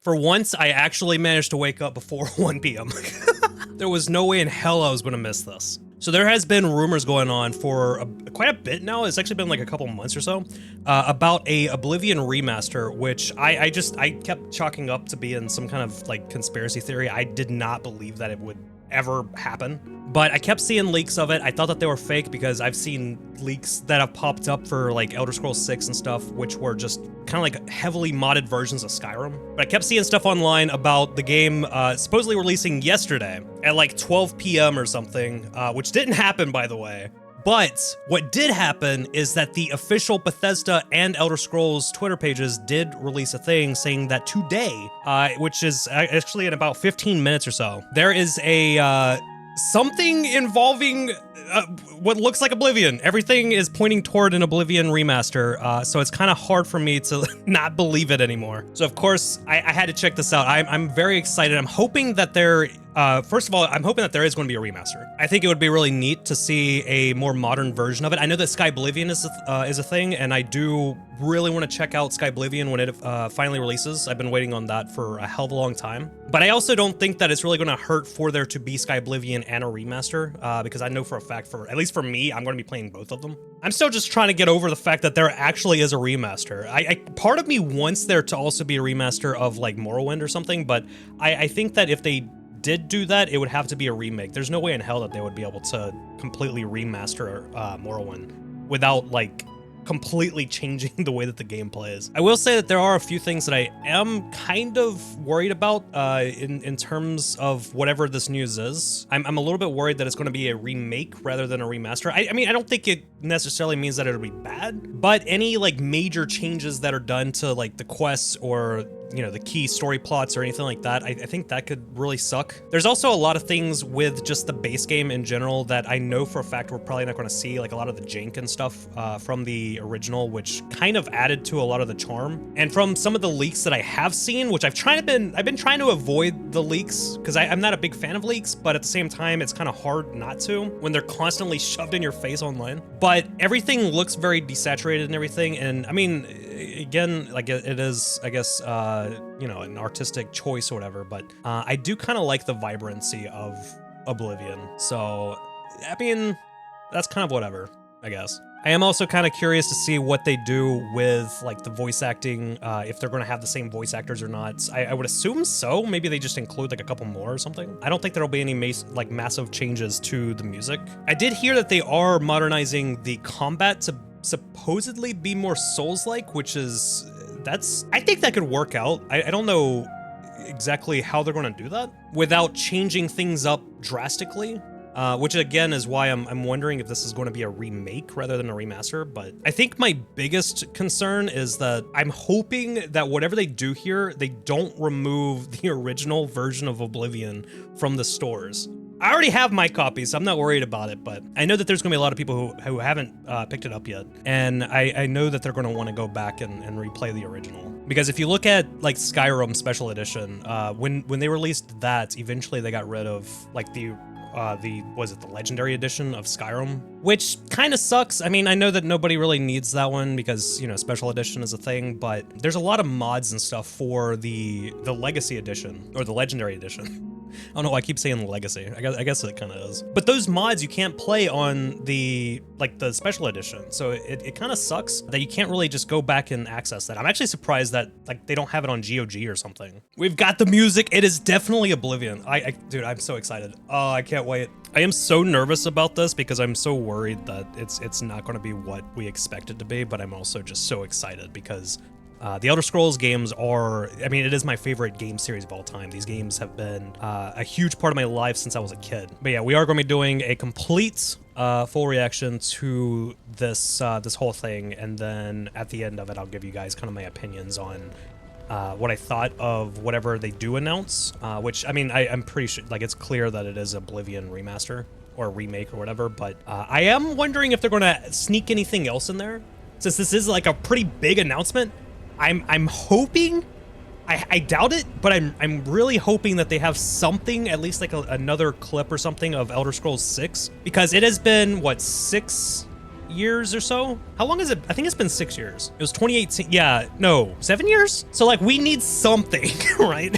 For once, I actually managed to wake up before 1 p.m. There was no way in hell I was gonna miss this. So there has been rumors going on for quite a bit now. It's actually been like a couple months or so about a Oblivion remaster, which I kept chalking up to being some kind of like conspiracy theory. I did not believe that it would ever happen, but I kept seeing leaks of it. I thought that they were fake because I've seen leaks that have popped up for like Elder Scrolls 6 and stuff, which were just kind of like heavily modded versions of Skyrim. But I kept seeing stuff online about the game supposedly releasing yesterday at like 12 p.m. or something, which didn't happen, by the way. But what did happen is that the official Bethesda and Elder Scrolls Twitter pages did release a thing saying that today, which is actually in about 15 minutes or so, there is a something involving what looks like Oblivion. Everything is pointing toward an Oblivion remaster, so it's kind of hard for me to not believe it anymore. So of course, I had to check this out. I'm very excited. I'm hoping that first of all, I'm hoping that there is going to be a remaster. I think it would be really neat to see a more modern version of it. I know that Sky Oblivion is a thing, and I do really want to check out Sky Oblivion when it finally releases. I've been waiting on that for a hell of a long time. But I also don't think that it's really going to hurt for there to be Sky Oblivion and a remaster, because I know for a fact, at least for me, I'm going to be playing both of them. I'm still just trying to get over the fact that there actually is a remaster. Part of me wants there to also be a remaster of like Morrowind or something, but I think that if they did do that, it would have to be a remake. There's no way in hell that they would be able to completely remaster Morrowind without like completely changing the way that the game plays. I will say that there are a few things that I am kind of worried about in terms of whatever this news is. I'm a little bit worried that it's going to be a remake rather than a remaster. I mean, I don't think it necessarily means that it'll be bad, but any like major changes that are done to like the quests or, you know, the key story plots or anything like that, I think that could really suck. There's also a lot of things with just the base game in general that I know for a fact we're probably not going to see, like a lot of the jank and stuff from the original, which kind of added to a lot of the charm. And from some of the leaks that I have seen, which I've been trying to avoid the leaks because I'm not a big fan of leaks, but at the same time, it's kind of hard not to when they're constantly shoved in your face online. But everything looks very desaturated and everything. And I mean, again, like it is, I guess, you know, an artistic choice or whatever, but I do kind of like the vibrancy of Oblivion. So, I mean, that's kind of whatever, I guess. I am also kind of curious to see what they do with like the voice acting, if they're going to have the same voice actors or not. I would assume so. Maybe they just include like a couple more or something. I don't think there'll be any massive changes to the music. I did hear that they are modernizing the combat to supposedly be more Souls-like, which is, I think that could work out. I don't know exactly how they're going to do that without changing things up drastically. Which again is why I'm wondering if this is going to be a remake rather than a remaster. But I think my biggest concern is that I'm hoping that whatever they do here, they don't remove the original version of Oblivion from the stores. I already have my copy, so I'm not worried about it, but I know that there's going to be a lot of people who haven't picked it up yet. And I know that they're going to want to go back and replay the original. Because if you look at like Skyrim Special Edition, when they released that, eventually they got rid of like the Legendary Edition of Skyrim, which kind of sucks. I mean, I know that nobody really needs that one because, you know, Special Edition is a thing, but there's a lot of mods and stuff for the Legacy Edition or the Legendary Edition. I don't know why I keep saying Legacy. I guess it kind of is. But those mods you can't play on the Special Edition, so it kind of sucks that you can't really just go back and access that. I'm actually surprised that like they don't have it on GOG or something. We've got the music. It is definitely Oblivion. Dude, I'm so excited. Oh, I can't wait. I am so nervous about this because I'm so worried that it's not going to be what we expect it to be, but I'm also just so excited because the Elder Scrolls games are, I mean, it is my favorite game series of all time. These games have been a huge part of my life since I was a kid. But yeah, we are going to be doing a complete full reaction to this whole thing, and then at the end of it, I'll give you guys kind of my opinions on what I thought of whatever they do announce, which, I mean, I'm pretty sure, like, it's clear that it is Oblivion Remaster or remake or whatever, but I am wondering if they're going to sneak anything else in there, since this is like a pretty big announcement. I'm hoping, I doubt it, but I'm really hoping that they have something, at least like another clip or something of Elder Scrolls 6, because it has been, what, 6 years or so. How long is it? I think it's been 6 years. It was 2018. Yeah, no, 7 years? So like we need something, right?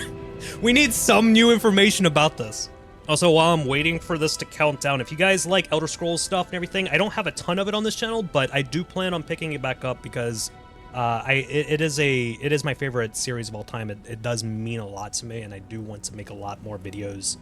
We need some new information about this. Also, while I'm waiting for this to count down, if you guys like Elder Scrolls stuff and everything, I don't have a ton of it on this channel, but I do plan on picking it back up because it is my favorite series of all time. It does mean a lot to me, and I do want to make a lot more videos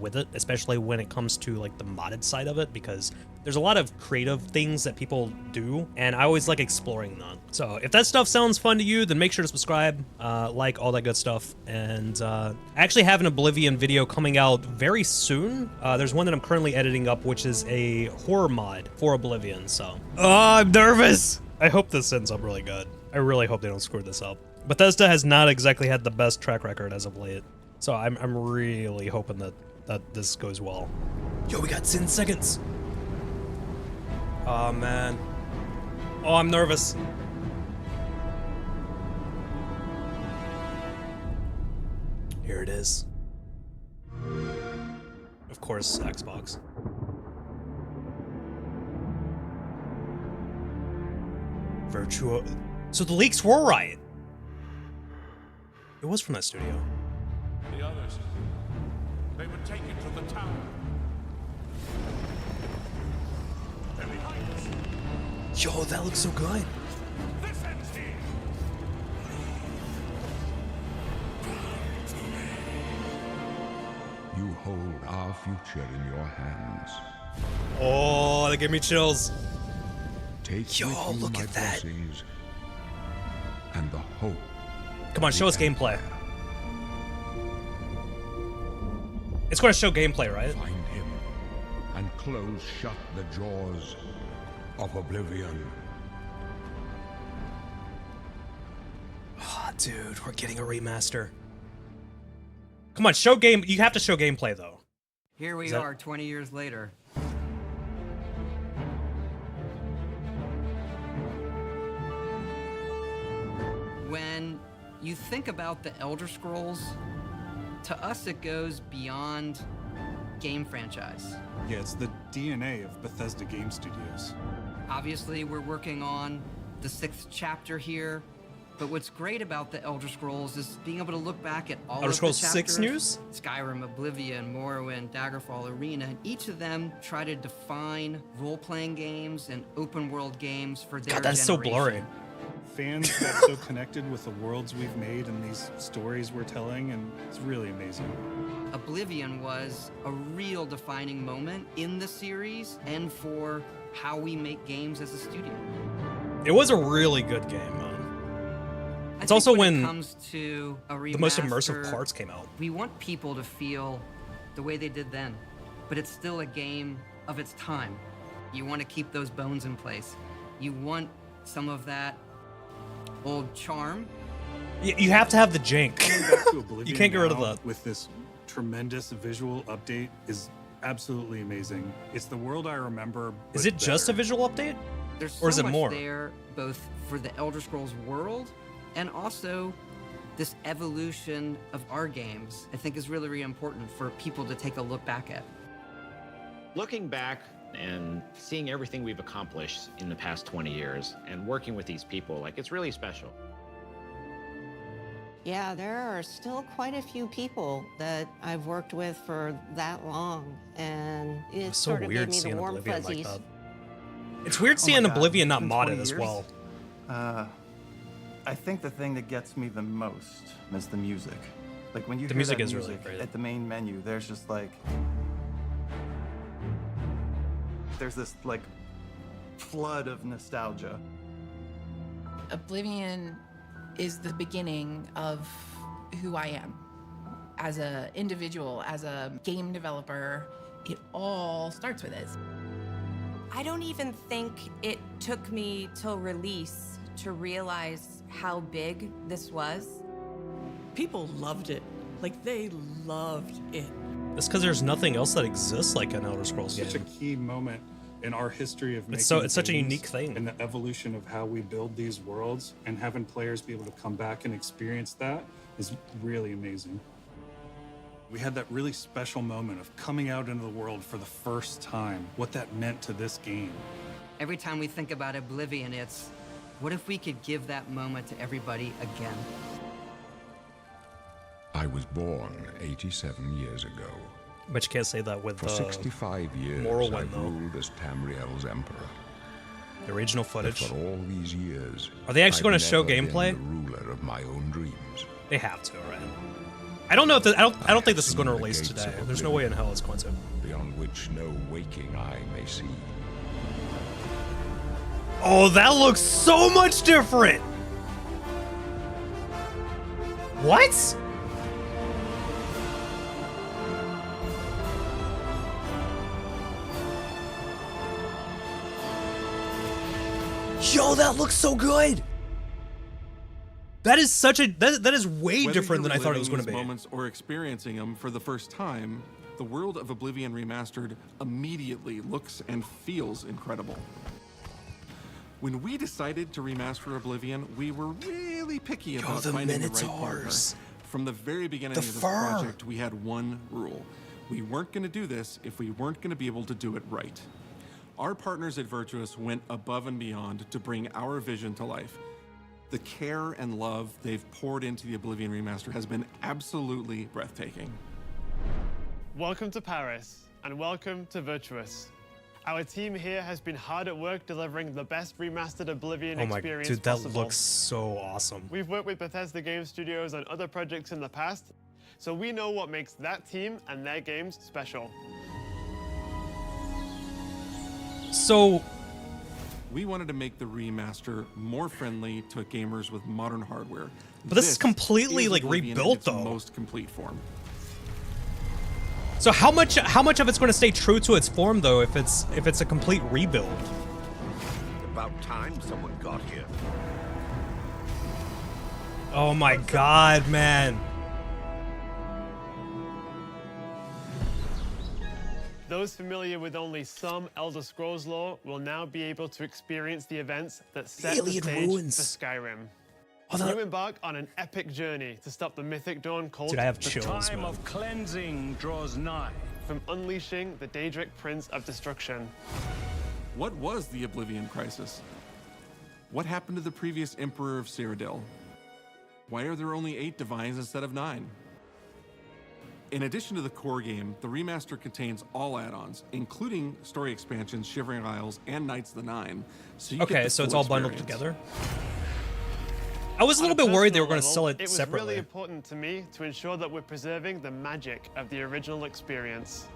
with it, especially when it comes to like the modded side of it, because there's a lot of creative things that people do, and I always like exploring that. So if that stuff sounds fun to you, then make sure to subscribe, like, all that good stuff. And I actually have an Oblivion video coming out very soon. There's one that I'm currently editing up, which is a horror mod for Oblivion. So I'm nervous. I hope this ends up really good. I really hope they don't screw this up. Bethesda has not exactly had the best track record as of late, so I'm really hoping that this goes well. Yo, we got 10 seconds. Oh man. Oh, I'm nervous. Here it is. Of course, Xbox. Virtual. So the leaks were right. It was from that studio. The others, they would take it to the tower. They're behind us. Yo, that looks so good. This ends here. You hold our future in your hands. Oh, that gave me chills. Take Yo, with you look my at that. blessings and the hope. Come on, show us gameplay. It's going to show gameplay, right? Find him and close shut the jaws of Oblivion. Oh, dude, we're getting a remaster. Come on, show game. You have to show gameplay, though. Here we are 20 years later. When you think about the Elder Scrolls, to us it goes beyond game franchise. Yeah, it's the DNA of Bethesda Game Studios. Obviously, we're working on the 6th chapter here, but what's great about the Elder Scrolls is being able to look back at all Elder of Scrolls the 6 chapters. news? Skyrim, Oblivion, Morrowind, Daggerfall, Arena, and each of them try to define role-playing games and open-world games for their God, that's so generation. blurry. Fans got so connected with the worlds we've made and these stories we're telling, and it's really amazing. Oblivion was a real defining moment in the series and for how we make games as a studio. It was a really good game, man. It's also when it comes to a the most remaster, immersive parts came out. We want people to feel the way they did then, but it's still a game of its time. You want to keep those bones in place. You want some of that old charm. You have to have the jank. Going back to Oblivion You can't get rid of now that. with this tremendous visual update is absolutely amazing. It's the world I remember. Is but it just a better. visual update? There's Or so is it much more? there, both for the Elder Scrolls world and also this evolution of our games, I think is really, really important for people to take a look back at. Looking back and seeing everything we've accomplished in the past 20 years and working with these people, like, it's really special. Yeah, there are still quite a few people that I've worked with for that long, and it It's so sort of gave weird me the seeing warm Oblivion fuzzies. like that. It's weird Oh my seeing God, Oblivion not it's been 20 modded as years? well. I think the thing that gets me the most is the music. Like when you The hear music that is really music great. at the main menu, there's just like there's this like flood of nostalgia. Oblivion is the beginning of who I am as an individual, as a game developer. It all starts with it. I don't even think it took me till release to realize how big this was. People loved it. Like, they loved it. It's because there's nothing else that exists like an Elder Scrolls Such a game. key moment in our history of making It's such a games unique thing. and the evolution of how we build these worlds, and having players be able to come back and experience that is really amazing. We had that really special moment of coming out into the world for the first time, what that meant to this game. Every time we think about Oblivion, it's, what if we could give that moment to everybody again? I was born 87 years ago. But you can't say that with For 65 years, Morrowind, I've though. ruled as Tamriel's emperor. The original But footage. for all these years, Are they actually I've going to show never been gameplay? the ruler of my own dreams. They have to, right? I don't know if I don't think this is going to seen the release gates today. of There's no way in hell it's going to. Beyond which no waking eye may see. Oh, that looks so much different. What? Yo, that looks so good. That is such a that is way Whether different than you're I thought it was reliving going to these be. moments or experiencing them for the first time, the world of Oblivion Remastered immediately looks and feels incredible. When we decided to remaster Oblivion, we were really picky about the finding the right partner. Minotaurs. From the very beginning The of this fur. project, we had one rule. We weren't going to do this if we weren't going to be able to do it right. Our partners at Virtuous went above and beyond to bring our vision to life. The care and love they've poured into the Oblivion Remaster has been absolutely breathtaking. Welcome to Paris, and welcome to Virtuous. Our team here has been hard at work delivering the best remastered Oblivion Oh my experience dude, that possible. looks so awesome. We've worked with Bethesda Game Studios on other projects in the past, so we know what makes that team and their games special. So we wanted to make the remaster more friendly to gamers with modern hardware. But this is completely, like, Oblivion in rebuilt, its though. most complete form. So how much of it's going to stay true to its form though if it's a complete rebuild? About time someone got here. Oh my god, man. Those familiar with only some Elder Scrolls lore will now be able to experience the events that set the Alien stage ruins. for Skyrim. Oh, that- You embark on an epic journey to stop the mythic dawn cult. Dude, I have the chills, time man. of cleansing draws nigh. From unleashing the Daedric Prince of Destruction. What was the Oblivion Crisis? What happened to the previous Emperor of Cyrodiil? Why are there only 8 divines instead of 9? In addition to the core game, the remaster contains all add-ons, including story expansions, Shivering Isles, and Knights of the Nine. So you get Okay, the so it's full all bundled experience. together. I was a little bit worried they were going to Level, sell it It was separately. really important to me to ensure that we're preserving the magic of the original experience.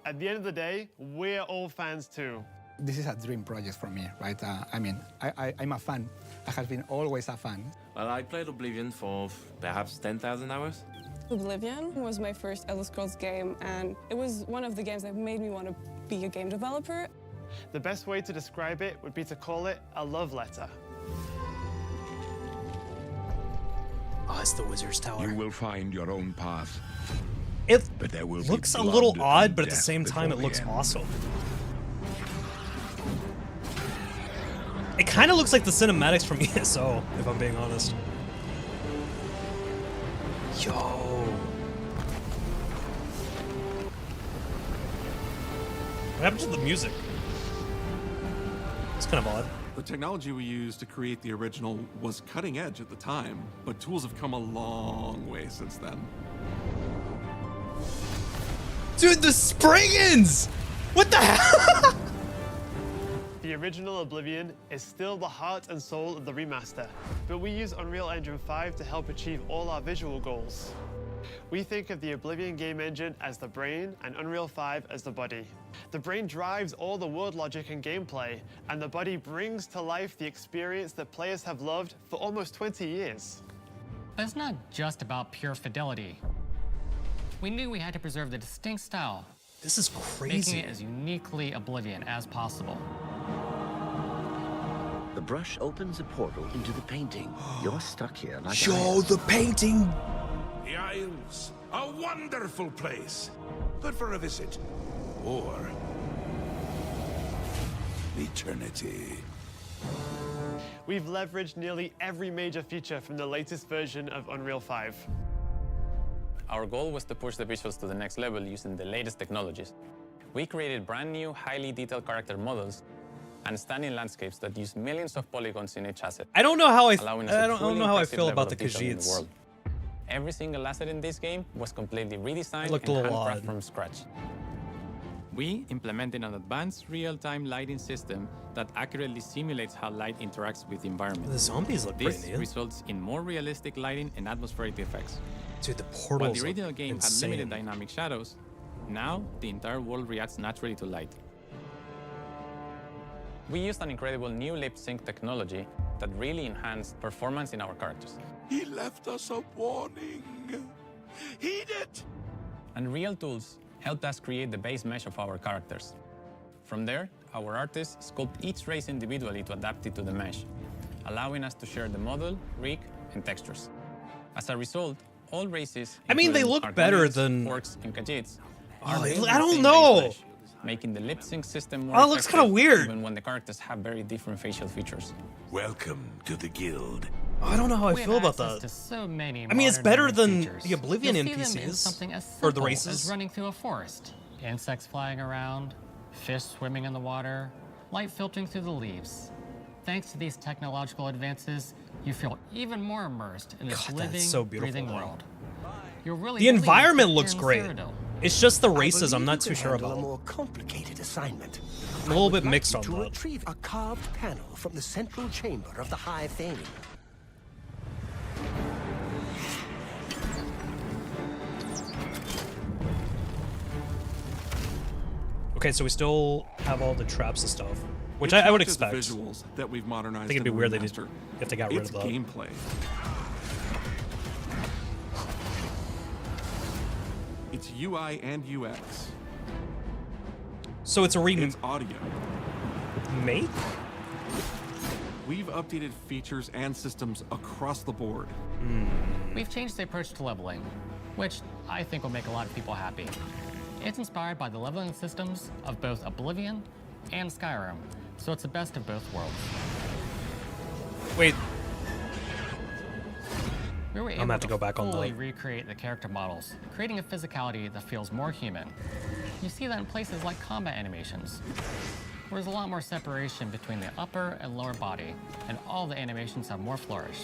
At the end of the day, we're all fans too. This is a dream project for me, right? I'm a fan. I have been always a fan. Well, I played Oblivion for perhaps 10,000 hours. Oblivion was my first Elder Scrolls game, and it was one of the games that made me want to be a game developer. The best way to describe it would be to call it a love letter. Oh, it's the Wizard's Tower. You will find your own path. It but there will looks be a little blood odd, and but at the death same time, it before looks the end. awesome. It kind of looks like the cinematics from ESO, if I'm being honest. Yo. What happened to the music? It's kind of odd. The technology we used to create the original was cutting edge at the time, but tools have come a long way since then. Dude, the spring-ins! What the hell? The original Oblivion is still the heart and soul of the remaster, but we use Unreal Engine 5 to help achieve all our visual goals. We think of the Oblivion game engine as the brain and Unreal 5 as the body. The brain drives all the world logic and gameplay, and the body brings to life the experience that players have loved for almost 20 years. But it's not just about pure fidelity. We knew we had to preserve the distinct style. This is crazy. Making it as uniquely Oblivion as possible. The brush opens a portal into the painting. You're stuck here like Yo, the painting! The Isles, a wonderful place. Good for a visit. Or eternity. We've leveraged nearly every major feature from the latest version of Unreal 5. Our goal was to push the visuals to the next level using the latest technologies. We created brand new, highly detailed character models and stunning landscapes that use millions of polygons in each asset. I don't know how I allowing us a don't truly know how I impressive feel level about the of detail in the Khajiits. world. Every single asset in this game was completely redesigned It looked a and little handcrafted odd. from scratch. We implemented an advanced real-time lighting system that accurately simulates how light interacts with the environment. The zombies look This pretty neat. results in more realistic lighting and atmospheric effects. Dude, the While portals the original look game insane. had limited dynamic shadows, now the entire world reacts naturally to light. We used an incredible new lip sync technology that really enhanced performance in our characters. He left us a warning. Heed it! And real tools helped us create the base mesh of our characters. From there, our artists sculpt each race individually to adapt it to the mesh, allowing us to share the model, rig, and textures. As a result, all races, I mean, they including look better Argonians, than- Orcs, and Khajiits, Oh, are built I with the don't same know. base mesh, making the lip sync system more Oh, it looks kinda effective weird. even when the characters have very different facial features. Welcome to the guild. I don't know how I We have feel about access that. to so many I mean, it's modern better living than features. the Oblivion You'll see them in NPCs something as or the simple races. as running through a forest, insects flying around, fish swimming in the water, light filtering through the leaves. Thanks to these technological advances, you feel even more immersed in this God, that's living, so beautiful, breathing though. world. You'll really The believe environment that looks you're in great. Cyrodiil. It's just the I races I'm believe not you too can sure handle about. a more complicated assignment. I'm a little I would bit like mixed you on to that. retrieve a carved panel from the central chamber of the Hive Thane. Okay, so we still have all the traps and stuff, which It's I would not just the expect. visuals that we've modernized. I think it'd be in the weird remaster. if they got rid It's of that. gameplay. It's UI and UX. So it's a It's audio. remake? We've updated features and systems across the board. We've changed the approach to leveling, which I think will make a lot of people happy. It's inspired by the leveling systems of both Oblivion and Skyrim, so it's the best of both worlds. Wait, We were I'm able gonna have to go back on fully the- recreate the character models, creating a physicality that feels more human. You see that in places like combat animations, where there's a lot more separation between the upper and lower body, and all the animations have more flourish.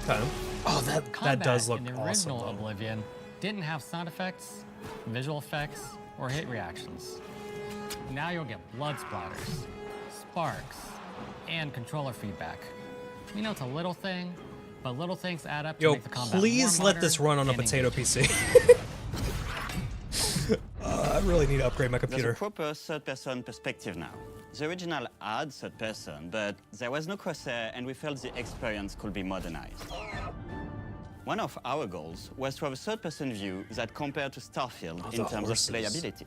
Okay. Oh, that Combat does look in the awesome. original though. Oblivion didn't have sound effects, visual effects, or hit reactions. Now you'll get blood splatters, sparks, and controller feedback. You know, it's a little thing, but little things add up to Yo, make the combat please more let this modern run on a and potato engaging. PC. I really need to upgrade my There's computer. a proper third-person perspective now. The original had third person, but there was no crosshair, and we felt the experience could be modernized. One of our goals was to have a third-person view that compared to Starfield Oh, in the terms horses. of playability.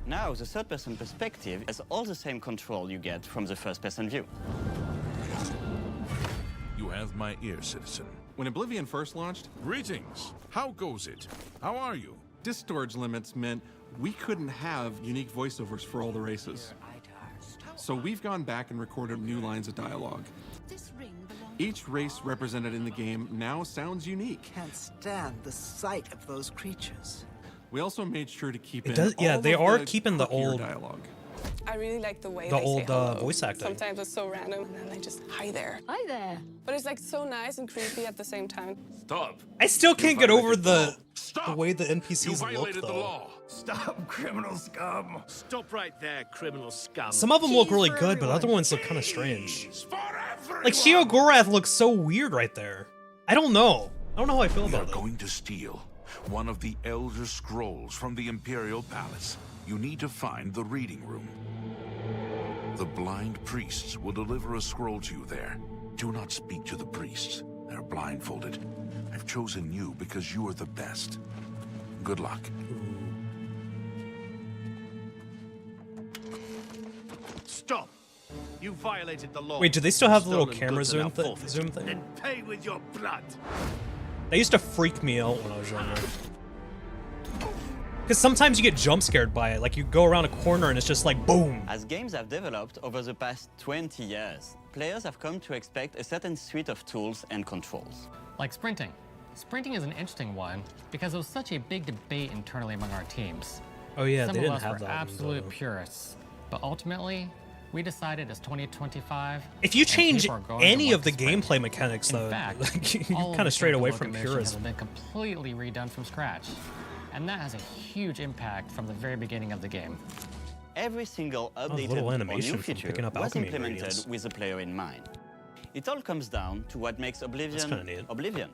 Now, the third-person perspective has all the same control you get from the first-person view. You have my ear, citizen. When Oblivion first launched, Greetings. How goes it? How are you? disk storage limits meant we couldn't have unique voiceovers for all the races. So we've gone back and recorded new lines of dialogue. Each race represented in the game now sounds unique. Can't stand the sight of those creatures. We also made sure to keep It in does- yeah, all they of are the keeping the quirkier old- dialogue. I really like the way The they old, say hello. voice acting. Sometimes it's so random, and then they just hi there. Hi there. But it's like so nice and creepy at the same time. Stop. I still can't get over the way the You NPCs look, violated the though. law. Stop, criminal scum. Stop right there, criminal scum. Some of them look really good, but other ones look kind of strange. Like Sheogorath looks so weird right there. I don't know. I don't know how I feel We are about it. going to steal one of the Elder Scrolls from the Imperial Palace. You need to find the reading room. The blind priests will deliver a scroll to you there. Do not speak to the priests. They're blindfolded. I've chosen you because you are the best. Good luck. Stop. You violated the law. Wait, do they still have the little Stolen camera goods are now zoom forfeited. thing? Then pay with your blood. They used to freak me out when I was younger. Because sometimes you get jump scared by it. Like you go around a corner and it's just like boom. As games have developed over the past 20 years, players have come to expect a certain suite of tools and controls. Like sprinting. Sprinting is an interesting one because there was such a big debate internally among our teams. Oh yeah, Some they of didn't us have were that. absolute purists, but ultimately, we decided it's 2025. If you and change people are going to any want of the this sprint. gameplay mechanics, though, In fact, like, you all of kind the of strayed away character from locomotions purism. have been completely redone from scratch, and that has a huge impact from the very beginning of the game. Every single a updated little or animation new from feature picking up was alchemy implemented ingredients. with the player in mind. It all comes down to what makes kinda Oblivion neat. Oblivion.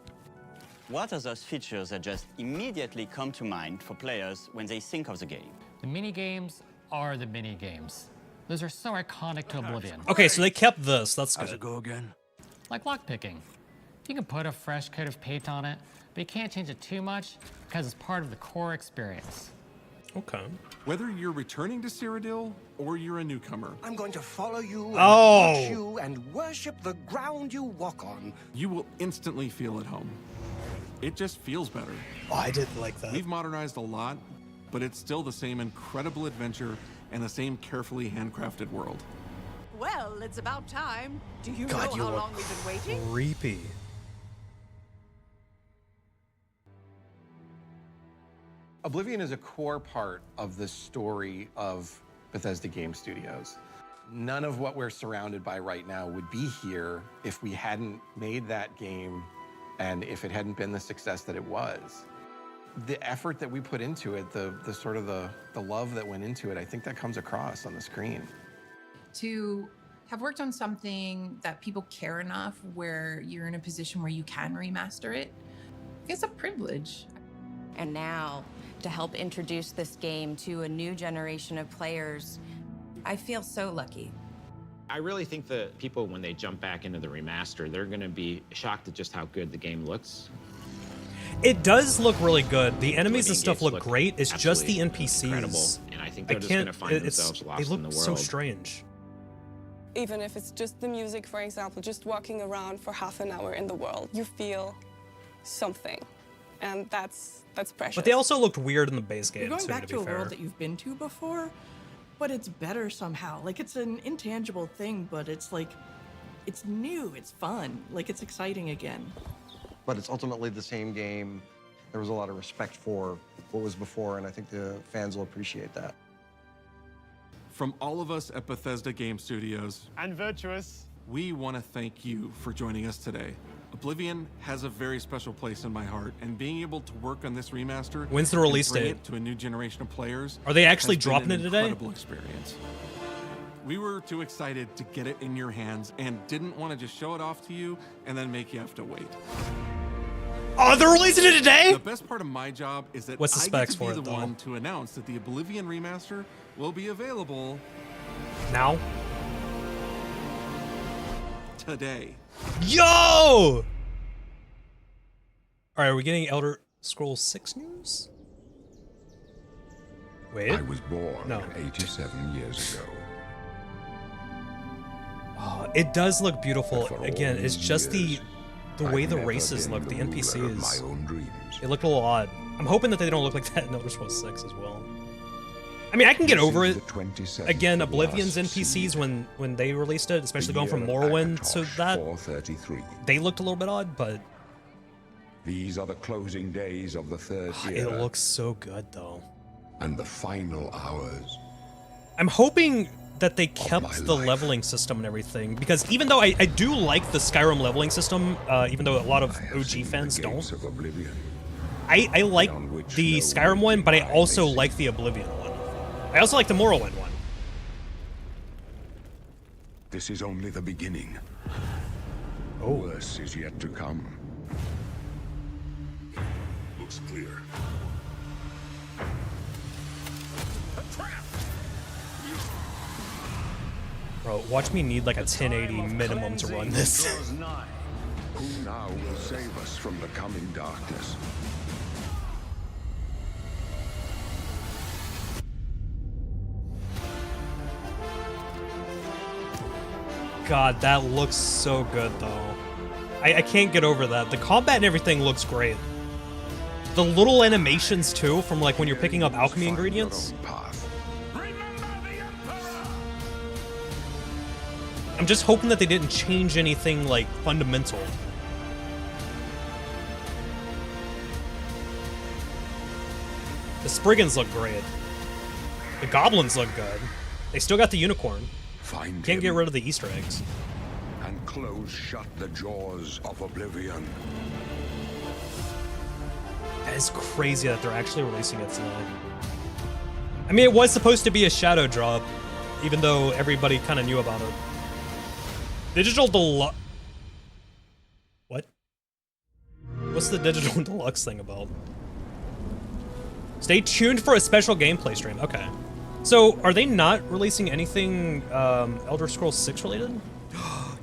What are those features that just immediately come to mind for players when they think of the game? The mini games are the mini games. Those are so iconic to Oblivion. Okay, so they kept this. That's good. How's it go again? Like lockpicking. You can put a fresh coat of paint on it, but you can't change it too much because it's part of the core experience. Okay. Whether you're returning to Cyrodiil or you're a newcomer, I'm going to follow you and Oh. watch you and worship the ground you walk on. you will instantly feel at home. It just feels better. Oh, I didn't like that. We've modernized a lot, but it's still the same incredible adventure and the same carefully handcrafted world. Well, it's about time. Do you God, know you how look long we've been waiting? creepy. Oblivion is a core part of the story of Bethesda Game Studios. None of what we're surrounded by right now would be here if we hadn't made that game and if it hadn't been the success that it was. The effort that we put into it, the love that went into it, I think that comes across on the screen. To have worked on something that people care enough where you're in a position where you can remaster it, it's a privilege. And now, to help introduce this game to a new generation of players, I feel so lucky. I really think that people, when they jump back into the remaster, they're going to be shocked at just how good the game looks. It does look really good. The enemies and stuff look look great. It's just the absolutely NPCs. incredible, and I think they're just going to find themselves lost they look in the so world. strange. Even if it's just the music, for example, just walking around for half an hour in the world, you feel something. And that's precious. But they also looked weird in the base game, You're going too, back to to be a fair. world that you've been to before, but it's better somehow. Like, it's an intangible thing, but it's like, it's new, it's fun, like it's exciting again. But it's ultimately the same game. There was a lot of respect for what was before, and I think the fans will appreciate that. From all of us at Bethesda Game Studios, And Virtuous. we want to thank you for joining us today. Oblivion has a very special place in my heart, and being able to work on this remaster When's the and release bring date? it to a new generation of players. Are they actually has been dropping an it today? Incredible experience. We were too excited to get it in your hands and didn't want to just show it off to you and then make you have to wait. Oh, they're releasing it today? The best part of my job is that What's the I specs get to for be it, the though? one to announce that the Oblivion Remaster will be available Now? today. Yo! All right, are we getting Elder Scrolls 6 news? Wait. I was born No. 87 years ago. Oh, it does look beautiful. For all Again, it's these just years, the way I've the never races been look, the ruler of NPCs. my own dreams. They look a little odd. I'm hoping that they don't look like that in Elder Scrolls 6 as well. I mean, I can get This over is it. the 27th Again, of Oblivion's last NPCs when they released it, especially The going from year of Morrowind to Akatosh that, 433. they looked a little bit odd, but These are the closing days of the third year. it looks so good though. And the final hours. I'm hoping that they kept the leveling system and everything, because even though I do like the Skyrim leveling system, even though a lot of OG fans don't, Of Oblivion. I like the Skyrim one, but I also like the Oblivion one. I also like the Morrowind one. This is only the beginning. Oh. Worse is yet to come. Looks clear. Bro, watch me need like a 1080 minimum to run this. Who now will save us from the coming darkness? God, that looks so good though. I can't get over that. The combat and everything looks great. The little animations too, from like when you're picking up alchemy ingredients. I'm just hoping that they didn't change anything like fundamental. The Spriggans look great. The goblins look good. They still got the unicorn. Find Can't get him rid of the Easter eggs. and close shut the jaws of Oblivion. That is crazy that they're actually releasing it today. I mean, it was supposed to be a shadow drop, even though everybody kind of knew about it. Digital Deluxe. What? What's the Digital Deluxe thing about? Stay tuned for a special gameplay stream. Okay. So, are they not releasing anything Elder Scrolls 6 related?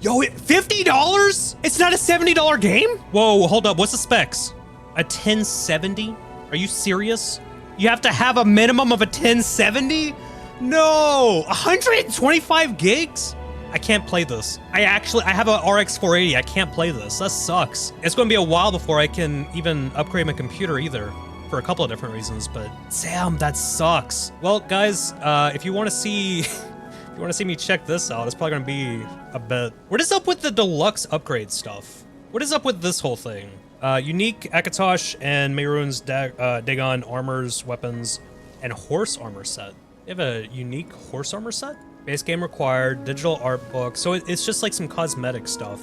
Yo, $50? It's not a $70 game? Whoa, hold up. What's the specs? A 1070? Are you serious? You have to have a minimum of a 1070? No! 125 gigs? I can't play this. I have a RX 480. I can't play this. That sucks. It's going to be a while before I can even upgrade my computer either, for a couple of different reasons, but damn, that sucks. Well, guys, if you want to see me check this out, it's probably going to be a bit. What is up with the deluxe upgrade stuff? What is up with this whole thing? Unique Akatosh and Mehrunes Dagon armors, weapons, and horse armor set. They have a unique horse armor set? Base game required, digital art book. So it's just like some cosmetic stuff.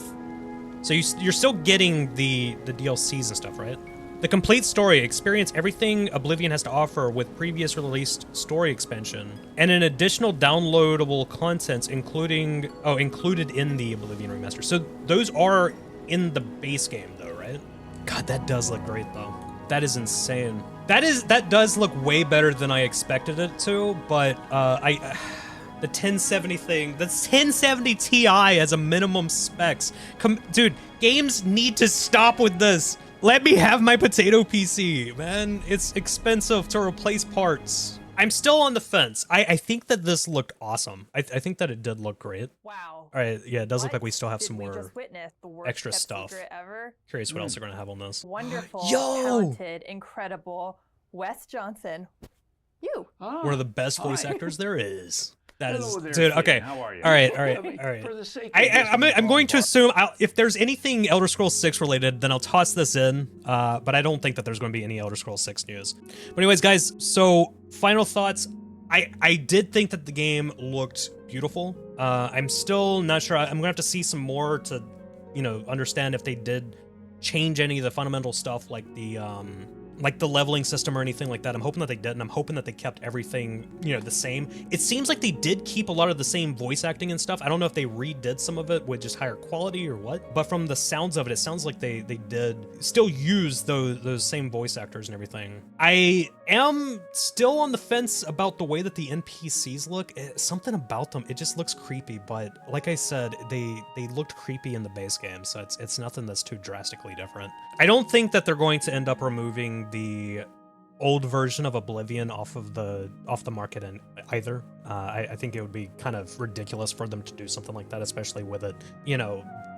So you're still getting the DLCs and stuff, right? The complete story. Experience everything Oblivion has to offer with previous released story expansion and an additional downloadable contents included in the Oblivion Remaster. So those are in the base game though, right? God, that does look great though. That is insane. That does look way better than I expected it to, but the 1070 thing, the 1070 Ti as a minimum specs. Dude, games need to stop with this. Let me have my potato PC, man. It's expensive to replace parts. I'm still on the fence. I think that this looked awesome. I think that it did look great. Wow. All right, yeah, it does look like we still have some we more just witnessed the worst extra kept stuff. secret ever? Curious what else they're gonna have on this. Wonderful, Yo! talented, incredible Wes Johnson. You. One of the best voice actors there is. That is, Hello there, dude. Finn. Okay. How are you? All right. For the sake of this I'm going to assume if there's anything Elder Scrolls 6 related, then I'll toss this in. But I don't think that there's going to be any Elder Scrolls 6 news. But anyways, guys. So final thoughts. I did think that the game looked beautiful. I'm still not sure. I'm gonna have to see some more to, understand if they did change any of the fundamental stuff, like the leveling system or anything like that. I'm hoping that they didn't. I'm hoping that they kept everything, the same. It seems like they did keep a lot of the same voice acting and stuff. I don't know if they redid some of it with just higher quality or what, but from the sounds of it, it sounds like they did still use those same voice actors and everything. I am still on the fence about the way that the NPCs look. Something about them, it just looks creepy, but like I said, they looked creepy in the base game, so it's nothing that's too drastically different. I don't think that they're going to end up removing the old version of Oblivion off the market either. I think it would be kind of ridiculous for them to do something like that, especially with it,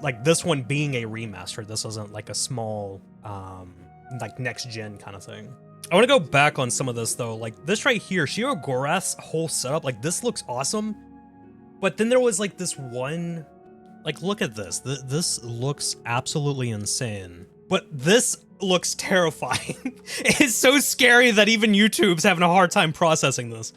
like this one being a remaster. This isn't like a small, like next gen kind of thing. I want to go back on some of this though. Like this right here, Sheogorath's whole setup, like this looks awesome. But then there was like this one, like look at this. This looks absolutely insane. But this looks terrifying. It's so scary that even YouTube's having a hard time processing this.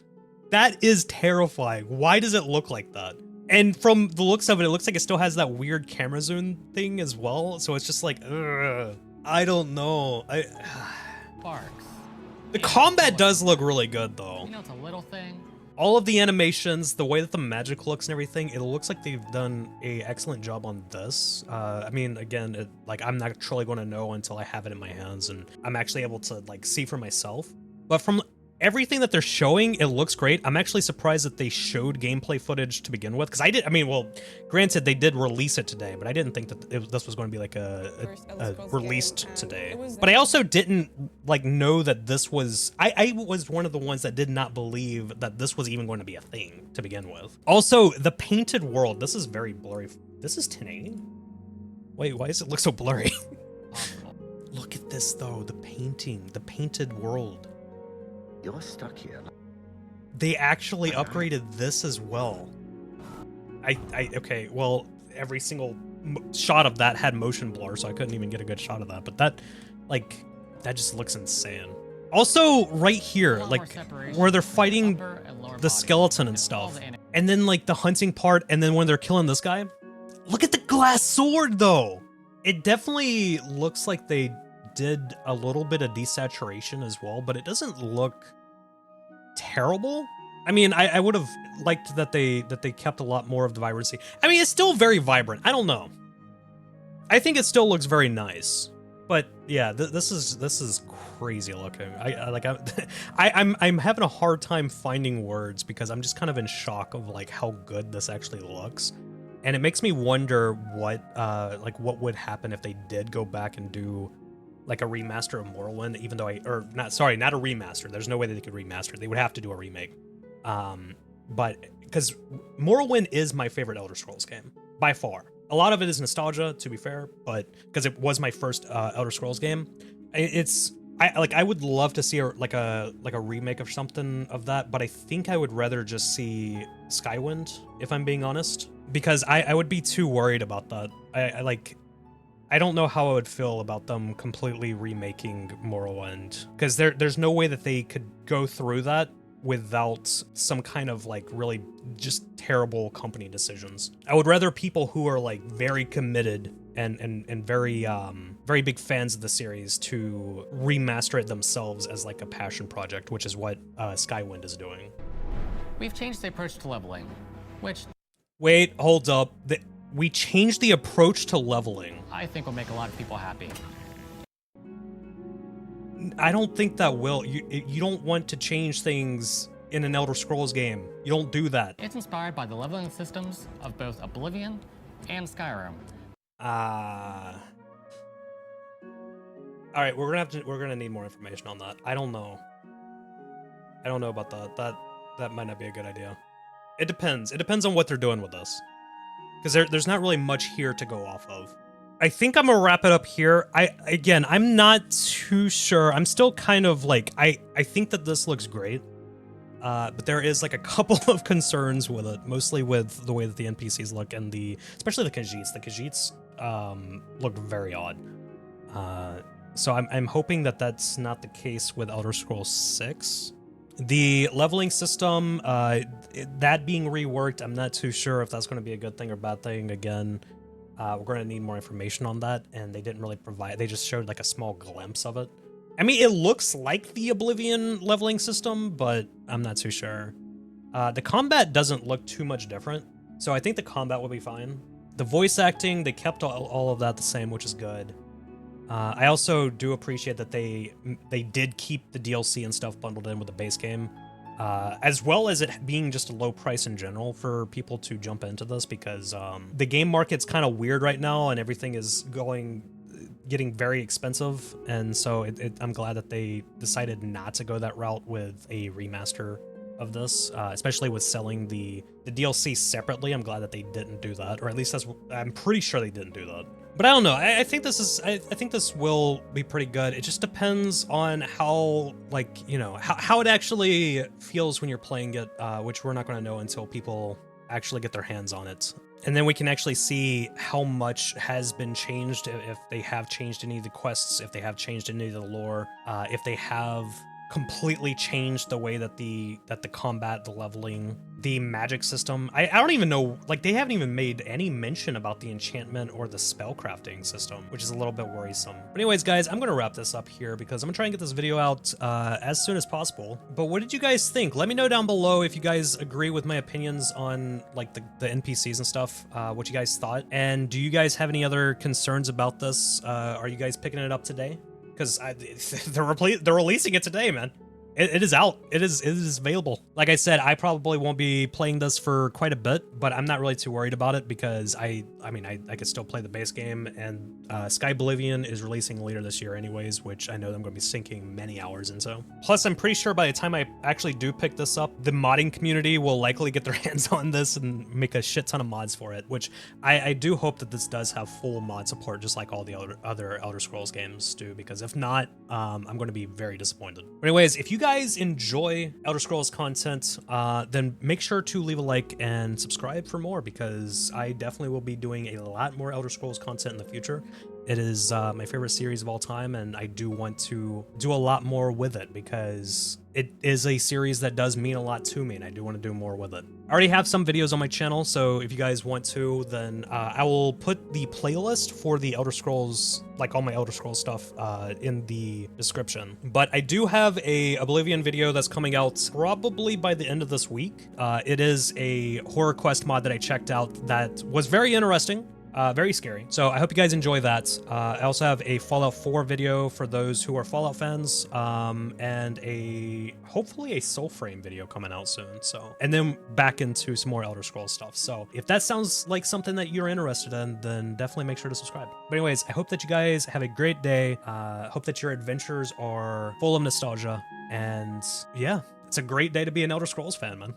That is terrifying. Why does it look like that? And from the looks of it, it looks like it still has that weird camera zoom thing as well. So it's just like, ugh, I don't know. Sparks. The combat does look really good though. It's a little thing. All of the animations, the way that the magic looks and everything, it looks like they've done an excellent job on this. I mean, again, I'm not truly going to know until I have it in my hands and I'm actually able to see for myself. But from everything that they're showing, it looks great. I'm actually surprised that they showed gameplay footage to begin with, because granted, they did release it today, but I didn't think that this was going to be like a released today. But I also didn't know that this was, I was one of the ones that did not believe that this was even going to be a thing to begin with. Also, the painted world, this is very blurry. This is 1080? Wait, why does it look so blurry? Look at this though, the painted world. You're stuck here. They actually upgraded this as well. Okay, well, every single shot of that had motion blur, so I couldn't even get a good shot of that. But that just looks insane. Also, right here, like, where they're fighting the skeleton and stuff, and then, like, the hunting part, and then when they're killing this guy. Look at the glass sword, though! It definitely looks like they did a little bit of desaturation as well, but it doesn't look terrible. I mean, I would have liked that they kept a lot more of the vibrancy. I mean, it's still very vibrant. I don't know. I think it still looks very nice. But yeah, this is crazy looking. I'm having a hard time finding words because I'm just kind of in shock of like how good this actually looks, and it makes me wonder what would happen if they did go back and do like a remaster of Morrowind. Even though not a remaster. There's no way that they could remaster it. They would have to do a remake. But because Morrowind is my favorite Elder Scrolls game by far. A lot of it is nostalgia, to be fair, but because it was my first Elder Scrolls game, I would love to see a remake of something of that, but I think I would rather just see Skywind, if I'm being honest, because I would be too worried about that. I don't know how I would feel about them completely remaking Morrowind, because there's no way that they could go through that without some kind of like really just terrible company decisions. I would rather people who are like very committed and very very big fans of the series to remaster it themselves as like a passion project, which is what Skywind is doing. We've changed the approach to leveling, which... Wait, hold up. We changed the approach to leveling. I think will make a lot of people happy. I don't think that will. You don't want to change things in an Elder Scrolls game. You don't do that. It's inspired by the leveling systems of both Oblivion and Skyrim. All right, we're gonna need more information on that. I don't know. I don't know about that. That might not be a good idea. It depends. It depends on what they're doing with this, because there's not really much here to go off of. I think I'm gonna wrap it up here. I'm not too sure. I'm still kind of like, I think that this looks great, but there is like a couple of concerns with it, mostly with the way that the NPCs look and especially the Khajiits. The Khajiits look very odd. So I'm hoping that that's not the case with Elder Scrolls 6. The leveling system, that being reworked, I'm not too sure if that's going to be a good thing or bad thing. Again, we're going to need more information on that, and they didn't really provide. They just showed like a small glimpse of it. I mean, it looks like the Oblivion leveling system, but I'm not too sure. The combat doesn't look too much different, so I think the combat will be fine. The voice acting, they kept all of that the same, which is good. I also do appreciate that they did keep the DLC and stuff bundled in with the base game, as well as it being just a low price in general for people to jump into this, because the game market's kind of weird right now and everything is getting very expensive, and so I'm glad that they decided not to go that route with a remaster of this, especially with selling the DLC separately. I'm glad that they didn't do that, or at least I'm pretty sure they didn't do that. But I don't know. I think this will be pretty good. It just depends on how, like, you know, how it actually feels when you're playing it, which we're not going to know until people actually get their hands on it. And then we can actually see how much has been changed, if they have changed any of the quests, if they have changed any of the lore, if they have completely changed the way that the combat, the leveling, the magic system. I don't even know, like, they haven't even made any mention about the enchantment or the spell crafting system, which is a little bit worrisome. But anyways, guys, I'm gonna wrap this up here because I'm gonna try and get this video out as soon as possible. But what did you guys think? Let me know down below if you guys agree with my opinions on like the NPCs and stuff, what you guys thought. And do you guys have any other concerns about this? Are you guys picking it up today? Because they're releasing it today, man. It is out. It is available. Like I said, I probably won't be playing this for quite a bit, but I'm not really too worried about it because I could still play the base game, and Sky Oblivion is releasing later this year anyways, which I know I'm going to be sinking many hours into. Plus, I'm pretty sure by the time I actually do pick this up, the modding community will likely get their hands on this and make a shit ton of mods for it, which I do hope that this does have full mod support, just like all the other Elder Scrolls games do, because if not, I'm going to be very disappointed. But anyways, if you guys enjoy Elder Scrolls content, then make sure to leave a like and subscribe for more, because I definitely will be doing a lot more Elder Scrolls content in the future. It is my favorite series of all time, and I do want to do a lot more with it because it is a series that does mean a lot to me, and I do want to do more with it. I already have some videos on my channel, so if you guys want to, then I will put the playlist for the Elder Scrolls, like all my Elder Scrolls stuff, in the description. But I do have a Oblivion video that's coming out probably by the end of this week. It is a horror quest mod that I checked out that was very interesting. Very scary. So I hope you guys enjoy that. I also have a Fallout 4 video for those who are Fallout fans, and hopefully a Soulframe video coming out soon. So, and then back into some more Elder Scrolls stuff. So if that sounds like something that you're interested in, then definitely make sure to subscribe. But anyways, I hope that you guys have a great day. Hope that your adventures are full of nostalgia. And yeah, it's a great day to be an Elder Scrolls fan, man.